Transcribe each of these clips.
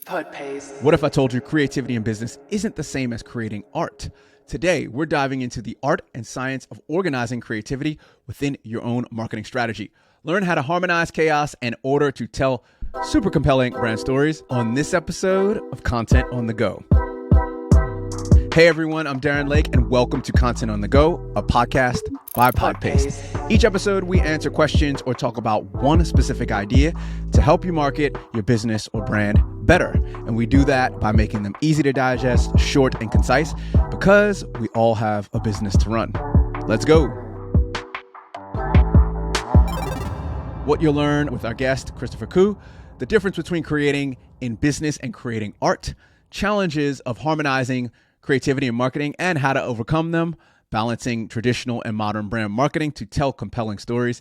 Third pace. What if I told you creativity in business isn't the same as creating art? Today, we're diving into the art and science of organizing creativity within your own marketing strategy. Learn how to harmonize chaos and order to tell super compelling brand stories on this episode of Content on the Go. Hey everyone, I'm Darren Lake and welcome to Content on the Go, a podcast by Podpaste. Each episode, we answer questions or talk about one specific idea to help you market your business or brand better. And we do that by making them easy to digest, short and concise, because we all have a business to run. Let's go. What you'll learn with our guest, Christopher Koo, the difference between creating in business and creating art, challenges of harmonizing creativity and marketing, and how to overcome them, balancing traditional and modern brand marketing to tell compelling stories,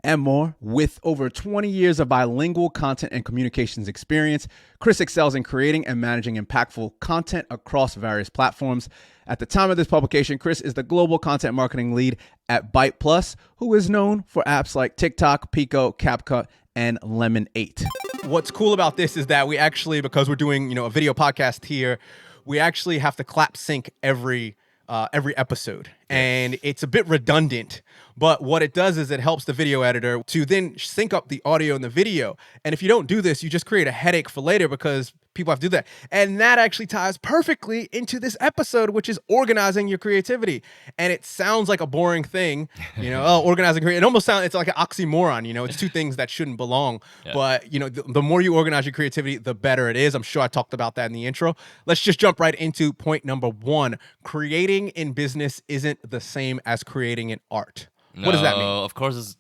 and more. With over 20 years of bilingual content and communications experience, Chris excels in creating and managing impactful content across various platforms. At the time of this publication, Chris is the global content marketing lead at Byte Plus, who is known for apps like TikTok, Pico, CapCut, and Lemon 8. What's cool about this is that we actually, because we're doing a video podcast here, we actually have to clap sync every episode. Yes. And it's a bit redundant, but what it does is it helps the video editor to then sync up the audio and the video. And if you don't do this, you just create a headache for later because people have to do that. And that actually ties perfectly into this episode, which is organizing your creativity. And it sounds like a boring thing, organizing creativity. It almost sounds, it's like an oxymoron, it's two things that shouldn't belong. Yeah. But, the more you organize your creativity, the better it is. I'm sure I talked about that in the intro. Let's just jump right into point number one. Creating in business isn't the same as creating in art. What does that mean? Of course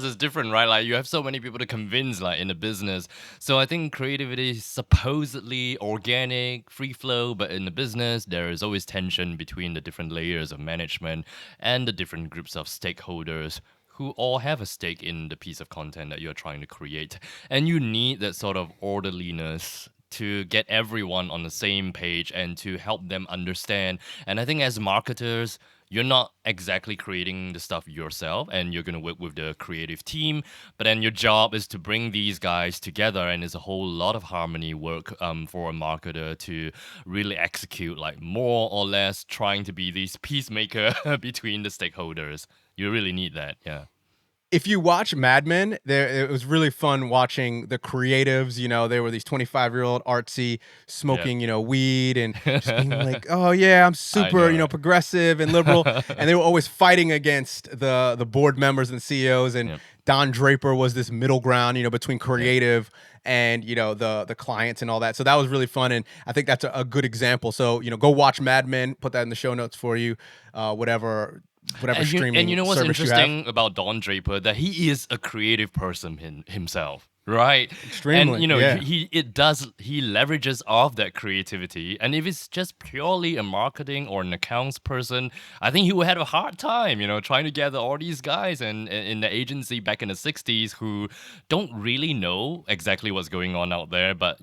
it's different, right? Like you have so many people to convince, like in a business. So I think creativity is supposedly organic, free flow, but in the business, there is always tension between the different layers of management and the different groups of stakeholders who all have a stake in the piece of content that you're trying to create. And you need that sort of orderliness to get everyone on the same page and to help them understand. And I think as marketers, you're not exactly creating the stuff yourself and you're going to work with the creative team, but then your job is to bring these guys together, and it's a whole lot of harmony work for a marketer to really execute, like more or less trying to be this peacemaker between the stakeholders. You really need that, yeah. If you watch Mad Men, it was really fun watching the creatives. They were these 25-year-old artsy smoking, weed and just being like, oh yeah, I'm super, progressive and liberal. And they were always fighting against the board members and CEOs. And Don Draper was this middle ground, between creative and, the clients and all that. So that was really fun. And I think that's a good example. So, go watch Mad Men, put that in the show notes for you, whatever streaming and you know what's service interesting about Don Draper? That he is a creative person himself. Right. Extremely. And he leverages off that creativity. And if it's just purely a marketing or an accounts person, I think he would have a hard time, trying to gather all these guys and in the agency back in the 60s who don't really know exactly what's going on out there. But,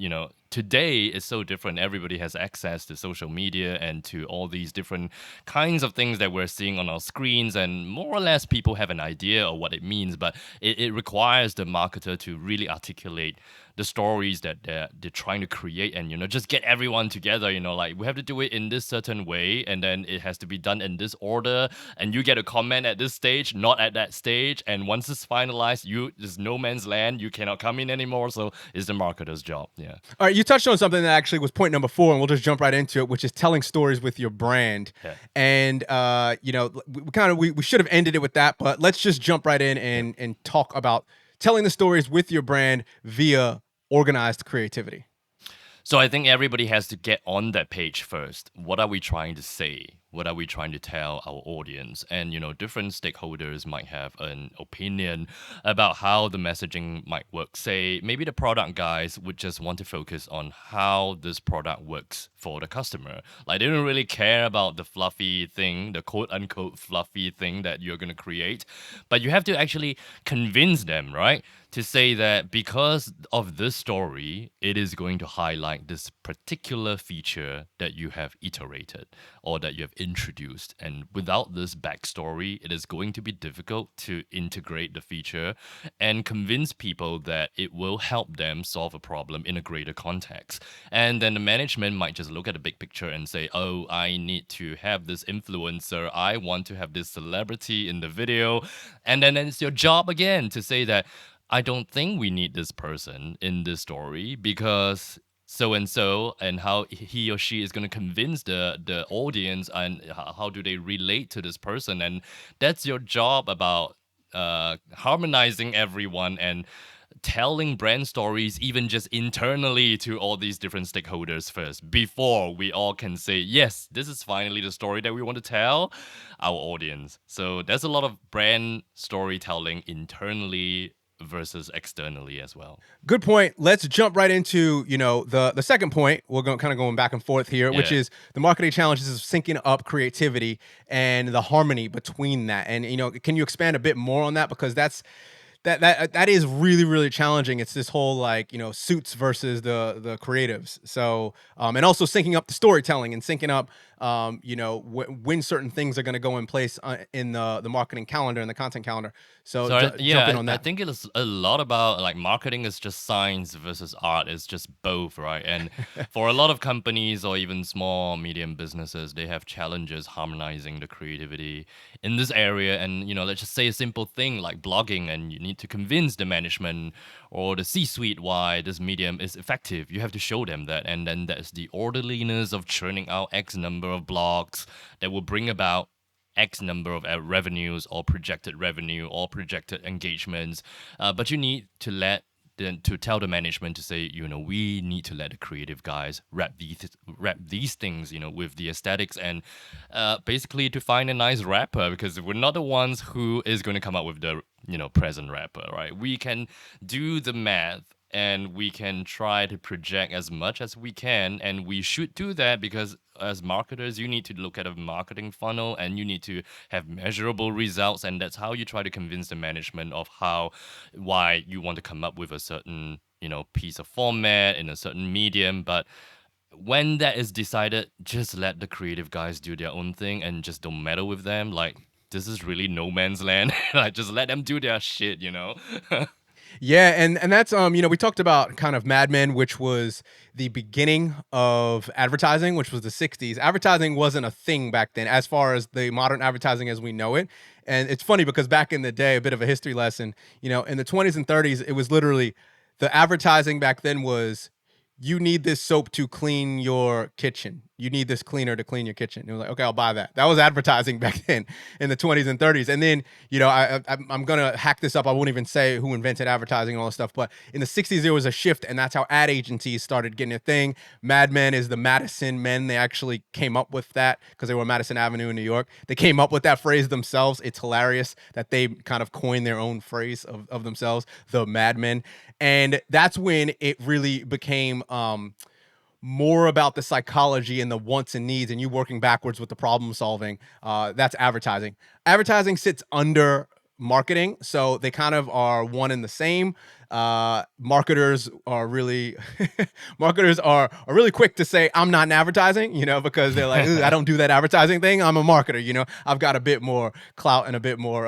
today is so different. Everybody has access to social media and to all these different kinds of things that we're seeing on our screens, and more or less people have an idea of what it means, but it requires the marketer to really articulate the stories that they're trying to create and, just get everyone together, like we have to do it in this certain way and then it has to be done in this order and you get a comment at this stage, not at that stage. And once it's finalized, there's no man's land. You cannot come in anymore. So it's the marketer's job. Yeah. All right. You touched on something that actually was point number 4, and we'll just jump right into it, which is telling stories with your brand. Yeah. And, we should have ended it with that, but let's just jump right in and talk about telling the stories with your brand via organized creativity. So I think everybody has to get on that page first. What are we trying to say? What are we trying to tell our audience? And, different stakeholders might have an opinion about how the messaging might work. Say, maybe the product guys would just want to focus on how this product works for the customer. Like, they don't really care about the fluffy thing, the quote-unquote fluffy thing that you're going to create. But you have to actually convince them, right? To say that because of this story, it is going to highlight this particular feature that you have iterated or that you have introduced. And without this backstory, it is going to be difficult to integrate the feature and convince people that it will help them solve a problem in a greater context. And then the management might just look at the big picture and say, oh, I need to have this influencer. I want to have this celebrity in the video. And then it's your job again to say that I don't think we need this person in this story because so and how he or she is going to convince the audience and how do they relate to this person, and that's your job about harmonizing everyone and telling brand stories even just internally to all these different stakeholders first before we all can say yes, this is finally the story that we want to tell our audience. So there's a lot of brand storytelling internally versus externally as well. Good point. Let's jump right into, the second point. We're going kind of going back and forth here, which Yeah. is the marketing challenges of syncing up creativity and the harmony between that. And can you expand a bit more on that, because that is really, really challenging. It's this whole suits versus the creatives. So and also syncing up the storytelling and syncing up when certain things are going to go in place in the marketing calendar and the content calendar. So So jump in on I that. think it is a lot about like marketing is just science versus art. It's just both, right? And for a lot of companies or even small medium businesses, they have challenges harmonizing the creativity in this area. And let's just say a simple thing like blogging, and you need to convince the management or the C-suite why this medium is effective. You have to show them that, and then there's the orderliness of churning out X number of blogs that will bring about X number of revenues or projected revenue or projected engagements. But you need to to tell the management to say, we need to let the creative guys wrap these things, with the aesthetics, and basically to find a nice rapper, because we're not the ones who is going to come up with the present rapper, right? We can do the math and we can try to project as much as we can, and we should do that because as marketers you need to look at a marketing funnel and you need to have measurable results, and that's how you try to convince the management of why you want to come up with a certain piece of format in a certain medium. But when that is decided, just let the creative guys do their own thing and just don't meddle with them. Like, this is really no man's land. Like, just let them do their shit. Yeah, and that's we talked about kind of Mad Men, which was the beginning of advertising, which was the 60s. Advertising wasn't a thing back then as far as the modern advertising as we know it. And it's funny because back in the day, a bit of a history lesson, in the 20s and 30s, it was literally the advertising back then was, you need this soap to clean your kitchen. You need this cleaner to clean your kitchen. It was like, okay, I'll buy that. That was advertising back then in the 20s and 30s. And then, I'm going to hack this up. I won't even say who invented advertising and all this stuff. But in the 60s, there was a shift, and that's how ad agencies started getting a thing. Mad Men is the Madison Men. They actually came up with that because they were Madison Avenue in New York. They came up with that phrase themselves. It's hilarious that they kind of coined their own phrase of themselves, the Mad Men. And that's when it really became more about the psychology and the wants and needs, and you working backwards with the problem solving. That's advertising. Advertising sits under marketing, so they kind of are one and the same. Marketers are really marketers are really quick to say I'm not in advertising, because they're like, I don't do that advertising thing. I'm a marketer, I've got a bit more clout and a bit more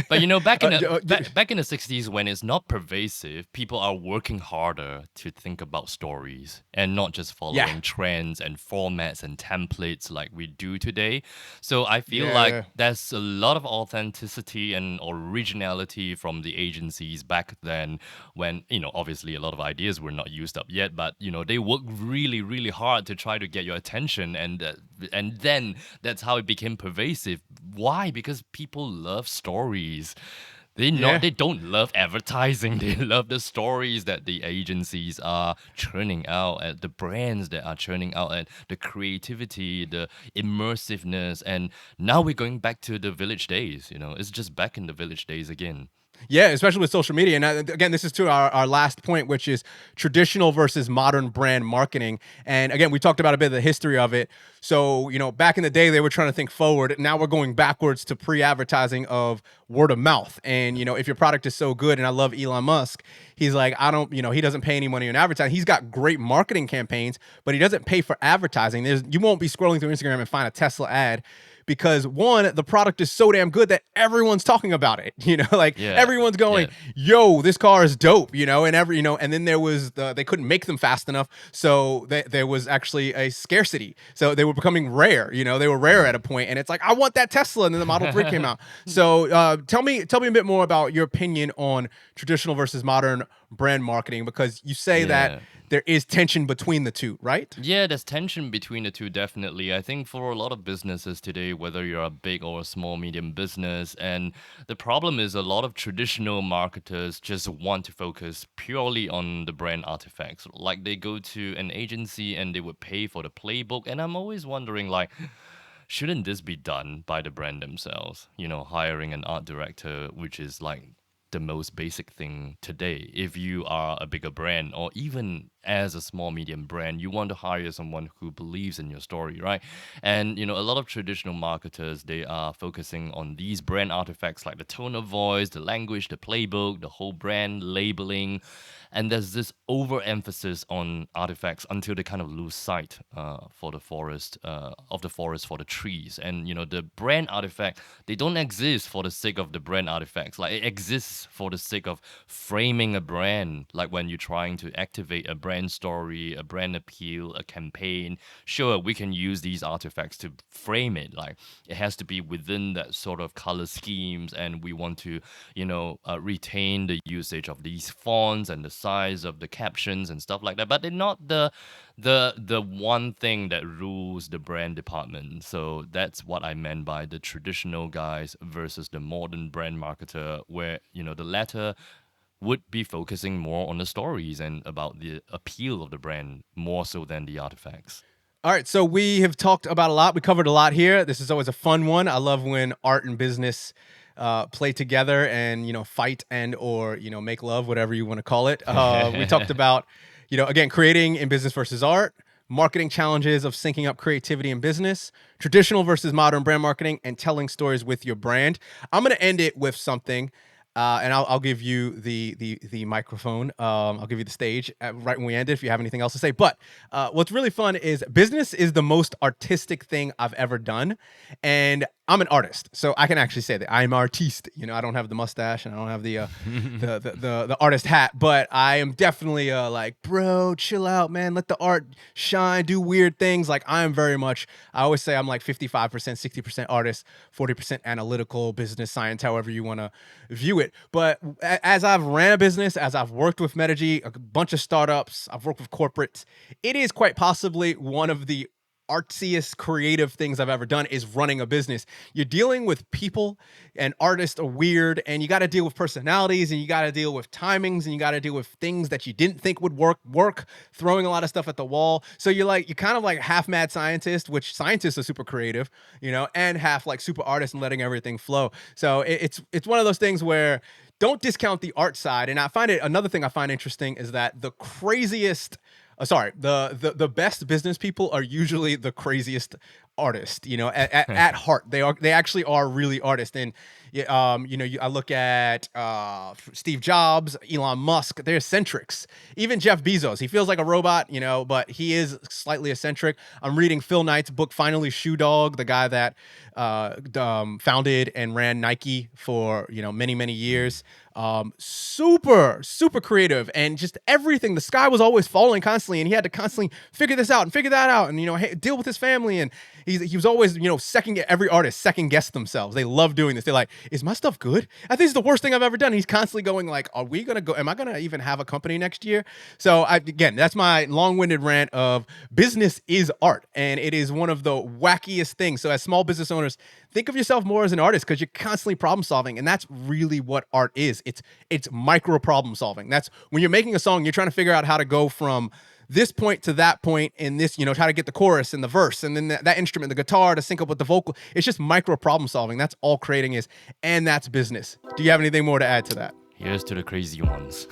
But back in the 60s, when it's not pervasive, people are working harder to think about stories and not just following trends and formats and templates like we do today. So I feel like there's a lot of authenticity and originality from the agencies back then, when obviously a lot of ideas were not used up yet, but they worked really, really hard to try to get your attention, and then that's how it became pervasive. Why? Because people love stories. They don't love advertising. They love the stories that the agencies are churning out, at the brands that are churning out, and the creativity, the immersiveness. And now we're going back to the village days. It's just back in the village days again. Yeah, especially with social media. And again, this is to our last point, which is traditional versus modern brand marketing. And again, we talked about a bit of the history of it. So, back in the day, they were trying to think forward. Now we're going backwards to pre-advertising of word of mouth. And, if your product is so good, and I love Elon Musk, he's like, I don't, he doesn't pay any money on advertising. He's got great marketing campaigns, but he doesn't pay for advertising. You won't be scrolling through Instagram and find a Tesla ad because one, the product is so damn good that everyone's talking about it. Like Yeah. everyone's going, yo, this car is dope, and then there was they couldn't make them fast enough. So there was actually a scarcity. So they were becoming rare, they were rare at a point, and it's like, I want that Tesla. And then the Model 3 came out. So tell me a bit more about your opinion on traditional versus modern brand marketing, because you say that there is tension between the two, right? Yeah, there's tension between the two, definitely. I think for a lot of businesses today, whether you're a big or a small, medium business, and the problem is a lot of traditional marketers just want to focus purely on the brand artifacts. Like they go to an agency and they would pay for the playbook. And I'm always wondering, like, shouldn't this be done by the brand themselves? Hiring an art director, which is like the most basic thing today. If you are a bigger brand, or even as a small medium brand, you want to hire someone who believes in your story, right? And a lot of traditional marketers, they are focusing on these brand artifacts like the tone of voice, the language, the playbook, the whole brand labeling. And there's this overemphasis on artifacts until they kind of lose sight for the forest for the trees. And the brand artifact, they don't exist for the sake of the brand artifacts. Like it exists for the sake of framing a brand. Like when you're trying to activate a brand story, a brand appeal, a campaign, sure, we can use these artifacts to frame it. Like it has to be within that sort of color schemes, and we want to retain the usage of these fonts and the size of the captions and stuff like that, but they're not the one thing that rules the brand department. So that's what I meant by the traditional guys versus the modern brand marketer, where the latter would be focusing more on the stories and about the appeal of the brand more so than the artifacts. All right, so we have talked about a lot. We covered a lot here. This is always a fun one. I love when art and business play together and fight and or make love, whatever you want to call it. We talked about again, creating in business versus art, marketing challenges of syncing up creativity and business, traditional versus modern brand marketing, and telling stories with your brand. I'm going to end it with something. And I'll give you the microphone. I'll give you the stage right when we end it if you have anything else to say. But what's really fun is business is the most artistic thing I've ever done. And I'm an artist, so I can actually say that I'm artiste. I don't have the mustache and I don't have the artist hat, but I am definitely like, bro, chill out, man. Let the art shine, do weird things. Like I always say I'm like 55%, 60% artist, 40% analytical, business science, however you want to view it. But as I've ran a business, as I've worked with Metagy, a bunch of startups, I've worked with corporates, it is quite possibly one of the artsiest creative things I've ever done is running a business. You're dealing with people, and artists are weird, and you got to deal with personalities, and you got to deal with timings, and you got to deal with things that you didn't think would work, throwing a lot of stuff at the wall. So you're kind of like half mad scientist, which scientists are super creative, and half like super artist and letting everything flow. So it's one of those things where don't discount the art side. And another thing I find interesting is that the craziest the best business people are usually the craziest artists, at heart. They actually are really artists. And I look at Steve Jobs, Elon Musk, they're eccentrics. Even Jeff Bezos, he feels like a robot, but he is slightly eccentric. I'm reading Phil Knight's book, Finally Shoe Dog, the guy that founded and ran Nike for many, many years. Super creative, and just everything. The sky was always falling constantly, and he had to constantly figure this out and figure that out, and deal with his family. And he was always every artist second guess themselves. They love doing this. They're like, is my stuff good? I think it's the worst thing I've ever done. He's constantly going like, are we gonna go? Am I gonna even have a company next year? So again, that's my long-winded rant of business is art, and it is one of the wackiest things. So as small business owners, think of yourself more as an artist, because you're constantly problem solving, and that's really what art is. It's micro problem solving. That's when you're making a song, you're trying to figure out how to go from this point to that point and this, how to get the chorus and the verse and then that instrument, the guitar to sync up with the vocal. It's just micro problem solving. That's all creating is. And that's business. Do you have anything more to add to that? Here's to the crazy ones.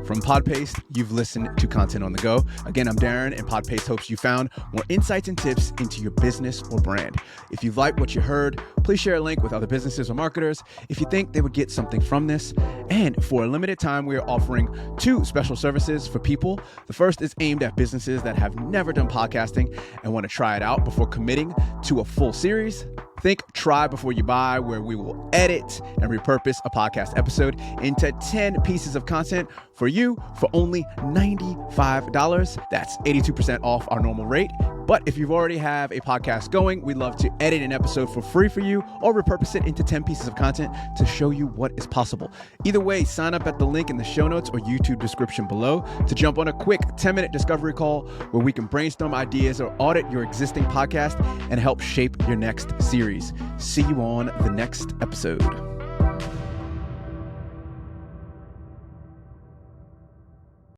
From Podpaste, you've listened to Content on the Go. Again, I'm Darren, and Podpaste hopes you found more insights and tips into your business or brand. If you've liked what you heard, please share a link with other businesses or marketers if you think they would get something from this. And for a limited time, we are offering 2 special services for people. The first is aimed at businesses that have never done podcasting and want to try it out before committing to a full series. Think Try Before You Buy, where we will edit and repurpose a podcast episode into 10 pieces of content for you for only $95. That's 82% off our normal rate. But if you already have a podcast going, we'd love to edit an episode for free for you or repurpose it into 10 pieces of content to show you what is possible. Either way, sign up at the link in the show notes or YouTube description below to jump on a quick 10-minute discovery call where we can brainstorm ideas or audit your existing podcast and help shape your next series. See you on the next episode.